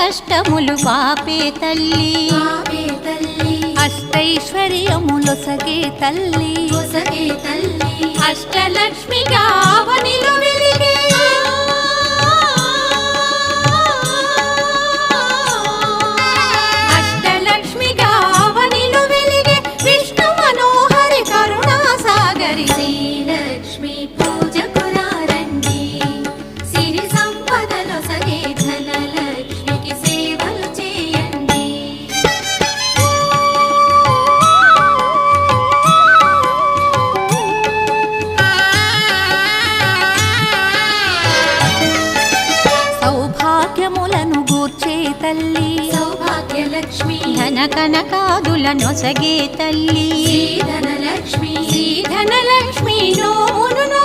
కష్టములు పాపే తల్లి అష్టైశ్వర్యములొసగే తల్లి అష్టలక్ష్మిగా అవనిలో వెలిగే అష్టలక్ష్మిగా అవనిలో వెలిగే విష్ణు మనోహరి కరుణా సాగరి శ్రీలక్ష్మి పూజకు రండి సిరి సంపదలో సగే ధనలక్ష్మికి సేవలు చేయండి సౌభాగ్యములను గూర్చే తల్లి సౌభాగ్యలక్ష్మి ధన కనకాదులనొసగే తల్లి ధనలక్ష్మి ధనలక్ష్మి నోమును